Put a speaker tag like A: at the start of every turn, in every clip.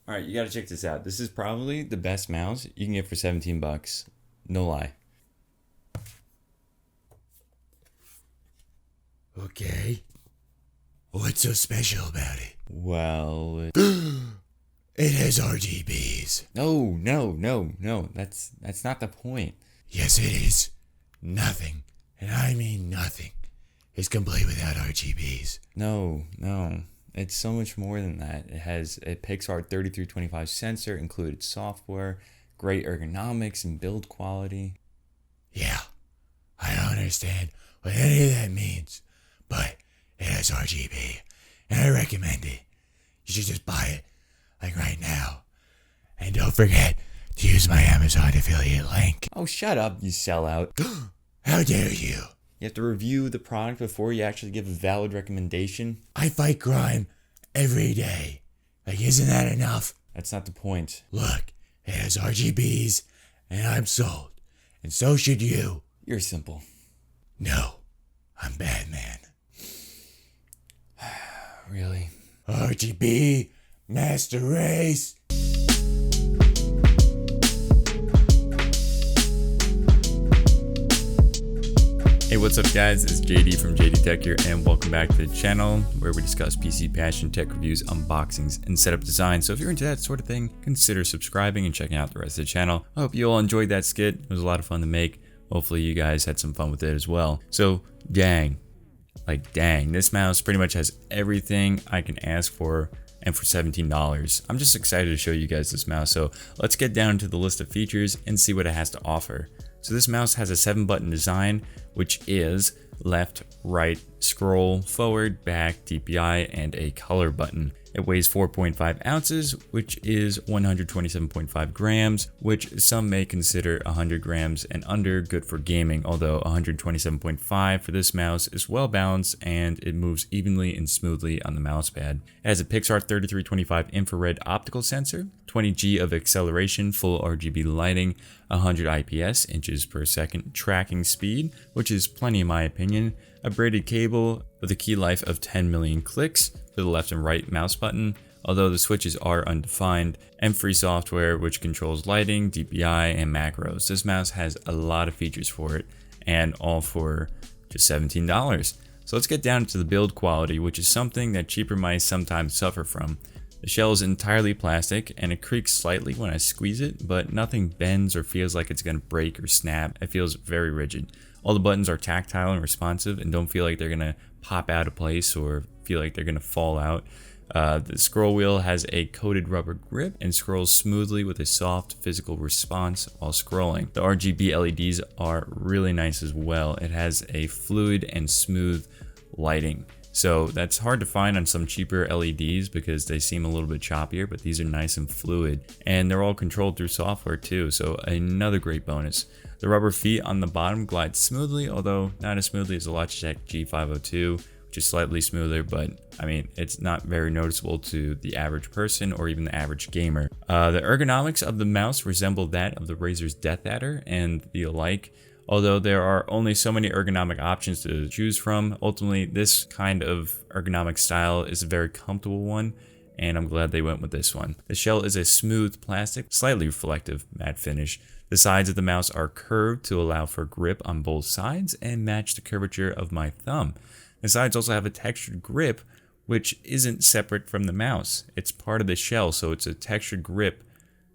A: All right, you got to check this out. This is probably the best mouse you can get for 17 bucks. No lie.
B: Okay. What's so special about it?
A: Well,
B: It has RGBs.
A: no. That's not the point.
B: Yes, it is. Nothing, and I mean nothing, is complete without RGBs.
A: No. It's so much more than that. It has a Pixar 3325 sensor, included software, great ergonomics and build quality.
B: Yeah, I don't understand what any of that means, but it has RGB, and I recommend it. You should just buy it, like right now. And don't forget to use my Amazon affiliate link.
A: Oh, shut up, you sellout.
B: How dare you?
A: You have to review the product before you actually give a valid recommendation.
B: I fight crime every day. Like, isn't that enough?
A: That's not the point.
B: Look, it has RGBs, and I'm sold. And so should you.
A: You're simple.
B: No, I'm Batman.
A: Really?
B: RGB, Master Race.
A: Hey, what's up guys? It's JD from JDTechGear and welcome back to the channel where we discuss PC passion, tech reviews, unboxings, and setup design. So if you're into that sort of thing, consider subscribing and checking out the rest of the channel. I hope you all enjoyed that skit. It was a lot of fun to make. Hopefully you guys had some fun with it as well. So dang, this mouse pretty much has everything I can ask for, and for $17. I'm just excited to show you guys this mouse. So let's get down to the list of features and see what it has to offer. So this mouse has a 7-button design, which is left, right, scroll, forward, back, DPI, and a color button. It weighs 4.5 ounces, which is 127.5 grams, which some may consider 100 grams and under good for gaming, although 127.5 for this mouse is well balanced and it moves evenly and smoothly on the mouse pad. It has a Pixar 3325 infrared optical sensor, 20G of acceleration, full RGB lighting, 100 IPS inches per second tracking speed, which is plenty in my opinion, a braided cable with a key life of 10 million clicks for the left and right mouse button, although the switches are undefined, and free software which controls lighting, DPI, and macros. This mouse has a lot of features for it, and all for just $17. So let's get down to the build quality, which is something that cheaper mice sometimes suffer from. The shell is entirely plastic and it creaks slightly when I squeeze it, but nothing bends or feels like it's going to break or snap. It feels very rigid. All the buttons are tactile and responsive and don't feel like they're going to pop out of place or feel like they're going to fall out. The scroll wheel has a coated rubber grip and scrolls smoothly with a soft physical response while scrolling. The RGB LEDs are really nice as well. It has a fluid and smooth lighting. So that's hard to find on some cheaper LEDs because they seem a little bit choppier, but these are nice and fluid and they're all controlled through software too. So another great bonus. The rubber feet on the bottom glide smoothly, although not as smoothly as the Logitech G502, which is slightly smoother, but I mean, it's not very noticeable to the average person or even the average gamer. The ergonomics of the mouse resemble that of the Razer's Death Adder and the alike. Although there are only so many ergonomic options to choose from, ultimately this kind of ergonomic style is a very comfortable one, and I'm glad they went with this one. The shell is a smooth plastic, slightly reflective matte finish. The sides of the mouse are curved to allow for grip on both sides and match the curvature of my thumb. The sides also have a textured grip, which isn't separate from the mouse. It's part of the shell, so it's a textured grip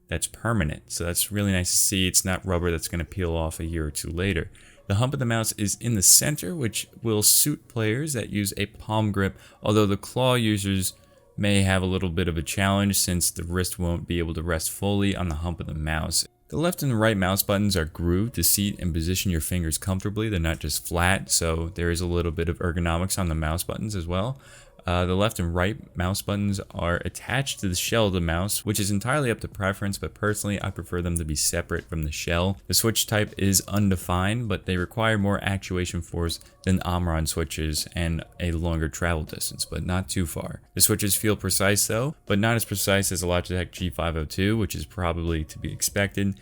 A: that's permanent. So that's really nice to see. It's not rubber that's going to peel off a year or two later. The hump of the mouse is in the center, which will suit players that use a palm grip, although the claw users may have a little bit of a challenge since the wrist won't be able to rest fully on the hump of the mouse. The left and right mouse buttons are grooved to seat and position your fingers comfortably. They're not just flat, so there is a little bit of ergonomics on the mouse buttons as well. The left and right mouse buttons are attached to the shell of the mouse, which is entirely up to preference, but personally I prefer them to be separate from the shell. The switch type is undefined, but they require more actuation force than Omron switches and a longer travel distance, but not too far. The switches feel precise though, but not as precise as the Logitech G502, which is probably to be expected.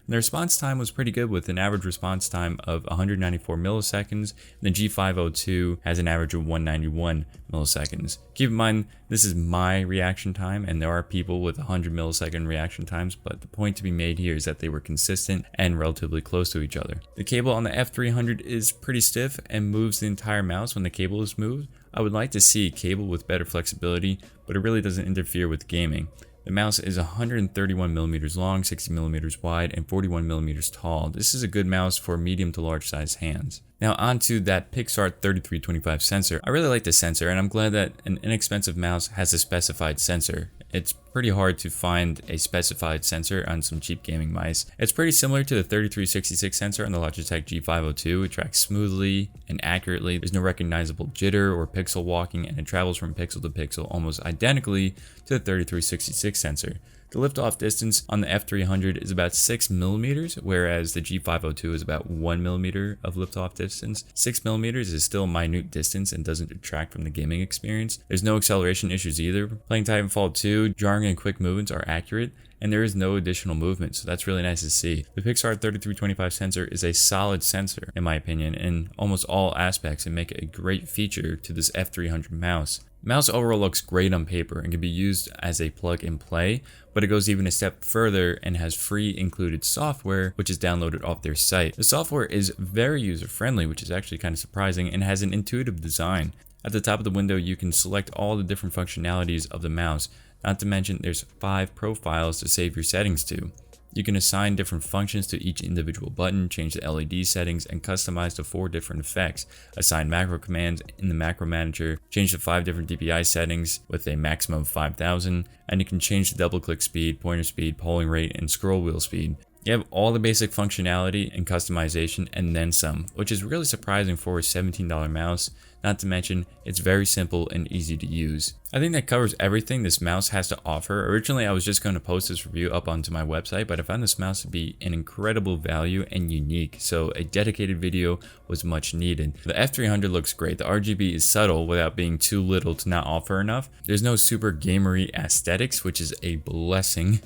A: And the response time was pretty good with an average response time of 194 milliseconds. And the G502 has an average of 191 milliseconds. Keep in mind, this is my reaction time, and there are people with 100 millisecond reaction times, but the point to be made here is that they were consistent and relatively close to each other. The cable on the F300 is pretty stiff and moves the entire mouse when the cable is moved. I would like to see a cable with better flexibility, but it really doesn't interfere with gaming. The mouse is 131 millimeters long, 60 millimeters wide, and 41 millimeters tall. This is a good mouse for medium to large size hands. Now onto that Pixart 3325 sensor. I really like this sensor, and I'm glad that an inexpensive mouse has a specified sensor. It's pretty hard to find a specified sensor on some cheap gaming mice. It's pretty similar to the 3366 sensor on the Logitech G502. It tracks smoothly and accurately. There's no recognizable jitter or pixel walking, and it travels from pixel to pixel almost identically to the 3366 sensor. The liftoff distance on the F300 is about 6 millimeters, whereas the G502 is about 1 millimeter of liftoff distance. 6 millimeters is still a minute distance and doesn't detract from the gaming experience. There's no acceleration issues either. Playing Titanfall 2, jarring and quick movements are accurate, and there is no additional movement, so that's really nice to see. The Pixart 3325 sensor is a solid sensor, in my opinion, in almost all aspects, and make it a great feature to this F300 mouse. The mouse overall looks great on paper and can be used as a plug and play, but it goes even a step further and has free included software, which is downloaded off their site. The software is very user friendly, which is actually kind of surprising, and has an intuitive design. At the top of the window, you can select all the different functionalities of the mouse. Not to mention, there's 5 profiles to save your settings to. You can assign different functions to each individual button, change the LED settings, and customize the 4 different effects. Assign macro commands in the macro manager, change the 5 different DPI settings with a maximum of 5,000, and you can change the double click speed, pointer speed, polling rate, and scroll wheel speed. You have all the basic functionality and customization and then some, which is really surprising for a $17 mouse. Not to mention, it's very simple and easy to use. I think that covers everything this mouse has to offer. Originally, I was just going to post this review up onto my website, but I found this mouse to be an incredible value and unique, so a dedicated video was much needed. The F300 looks great. The RGB is subtle without being too little to not offer enough. There's no super gamery aesthetics, which is a blessing.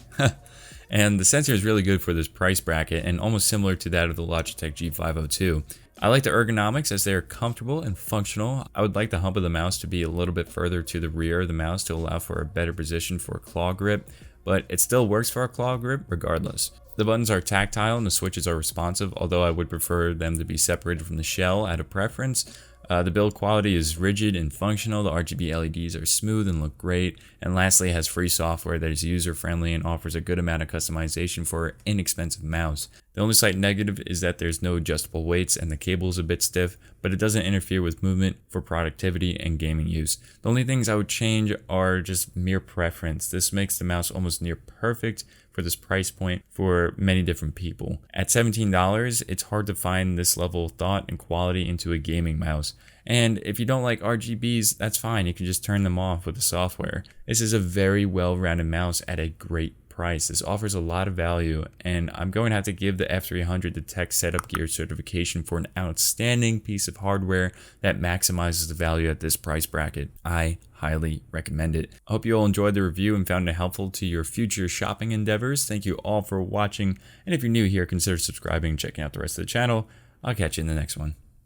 A: And the sensor is really good for this price bracket and almost similar to that of the Logitech G502. I like the ergonomics as they are comfortable and functional. I would like the hump of the mouse to be a little bit further to the rear of the mouse to allow for a better position for a claw grip, but it still works for a claw grip regardless. The buttons are tactile and the switches are responsive, although I would prefer them to be separated from the shell out of preference. The build quality is rigid and functional. The RGB LEDs are smooth and look great. And lastly, it has free software that is user-friendly and offers a good amount of customization for an inexpensive mouse. The only slight negative is that there's no adjustable weights and the cable is a bit stiff, but it doesn't interfere with movement for productivity and gaming use. The only things I would change are just mere preference. This makes the mouse almost near perfect for this price point for many different people. At $17, it's hard to find this level of thought and quality into a gaming mouse. And if you don't like RGBs, that's fine. You can just turn them off with the software. This is a very well-rounded mouse at a great price. This offers a lot of value, and I'm going to have to give the F300 the Tech Setup Gear certification for an outstanding piece of hardware that maximizes the value at this price bracket. I highly recommend it. I hope you all enjoyed the review and found it helpful to your future shopping endeavors. Thank you all for watching, and if you're new here, consider subscribing and checking out the rest of the channel. I'll catch you in the next one.